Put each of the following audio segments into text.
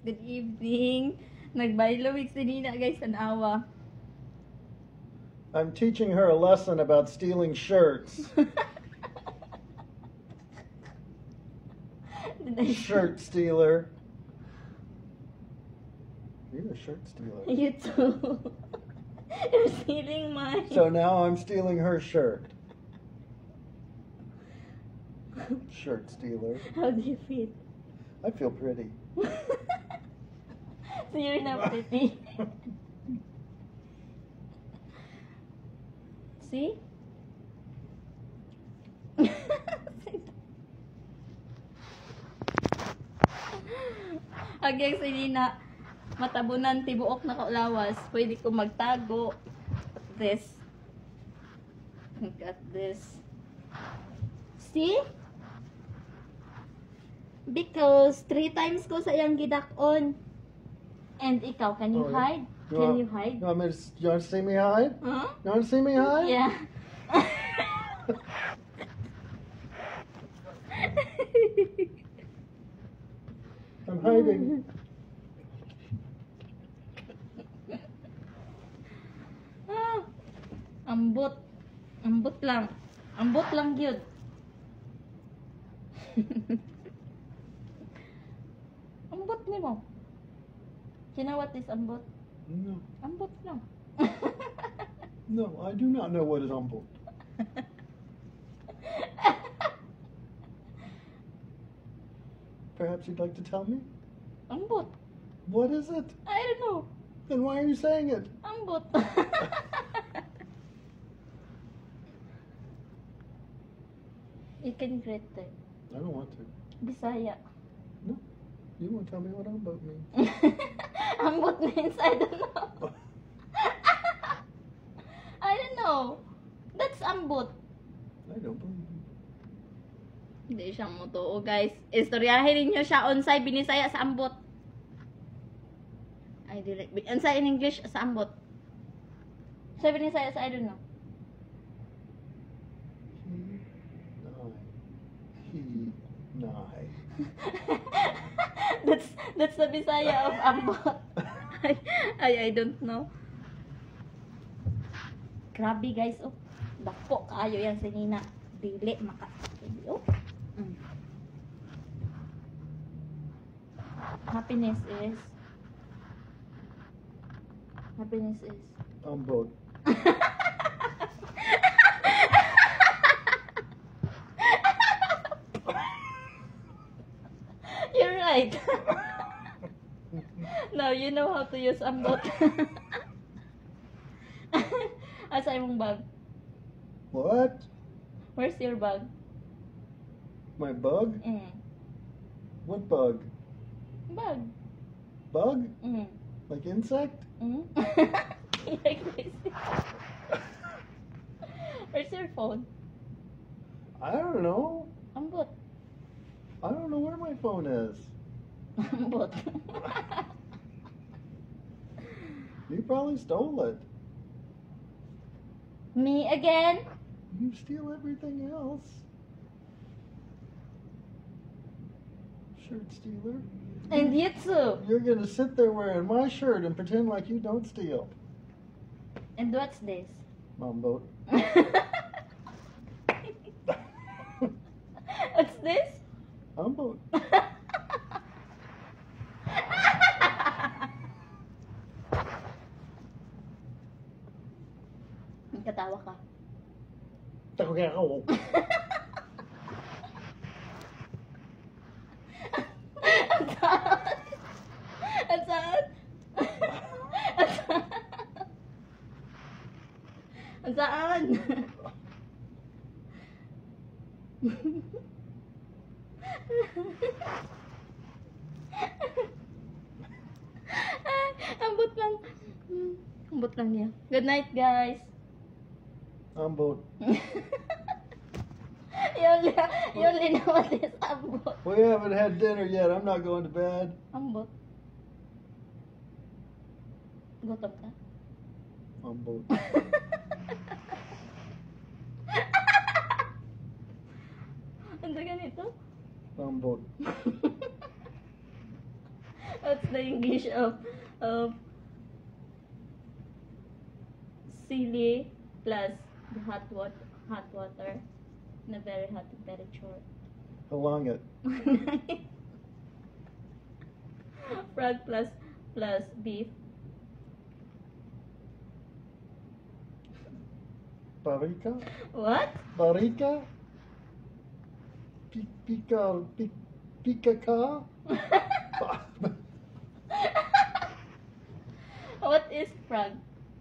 Good evening. Nagbailawig si Nina guys, tanawa. I'm teaching her a lesson about stealing shirts. Shirt stealer. You're a shirt stealer. You too. You're stealing mine. So now I'm stealing her shirt. Shirt stealer. How do you feel? I feel pretty. So you're not pretty. See? Again si Nina, matabunan tibuok na kaulawas. Pwede ko magtago. This. Look at this. See? Because 3 times ko sa iyang gidak-on. And ikaw, can you Oh, yeah. hide? Can you hide? You want to see me hide? Huh? You want to see me hide? Yeah. I'm hiding. Ah, ambot. Ambot lang. Ambot lang yun. Ambot ni mo. You know what is ambot? No, Ambot lang. no, I do not know what is humble. Perhaps you'd like to tell me? Ambot. What is it? I don't know. Then why are you saying it? Ambot. You can greet them. I don't want to. Bisaya. No. You won't tell me what humble means. Ambot means I don't know. I don't know. That's ambot. I don't believe you. Hindi siya motoo, guys. Istoryahin ninyo siya unsay binisaya sa ambot. Ay, dili. Unsay in English sa ambot. Sa binisaya sa I don't know. He, nigh. That's the Bisaya of ambot. I don't know. Grabe, guys. Oh, dako kaayo yan si Nina. Dili maka. Oh. Mm. Happiness is Humble. You're right. Now you know how to use ambot. Asa imong bag? What? Where's your bag? My bug? Mm. What bug? Bag. Bug? Mm. Like insect? Mm. Like this. Where's your phone? I don't know. Ambot. I don't know where my phone is. Ambot. You probably stole it. Me again? You steal everything else. Shirt stealer. And you too. You're gonna sit there wearing my shirt and pretend like you don't steal. And what's this? Mom boat. What's this? Boat. Katawa ka. Tako kaya ako. Ang saan? Ang saan? Ambot lang. Ambot lang niya. Good night, guys. Boat. You only know what is ambot. We haven't had dinner yet. I'm not going to bed. Ambot. Gutom ka? Boat. Ano ganito? Boat. What's the English of silly plus the hot water in a very hot temperature? Along it. Frog plus beef. Barika? What? Barika? Pikaka? What is frog?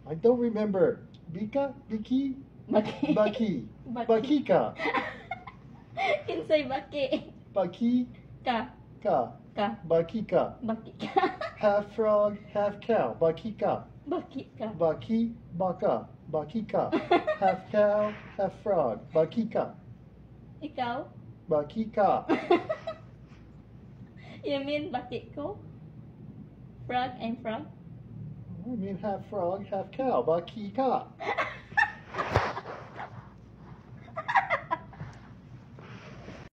I don't remember. Bika? Biki? Baki. Baki. Baki. Bakika. Kinsay baki. Baki? Ka. Ka. Ka. Bakika. Baki ka. Half frog, half cow. Bakika. Baki ka. Baki, baka. Bakika. Half cow, half frog. Bakika. Ikaw? Bakika. You mean baki ko? Frog and frog? I mean half frog, half cow. Bakika.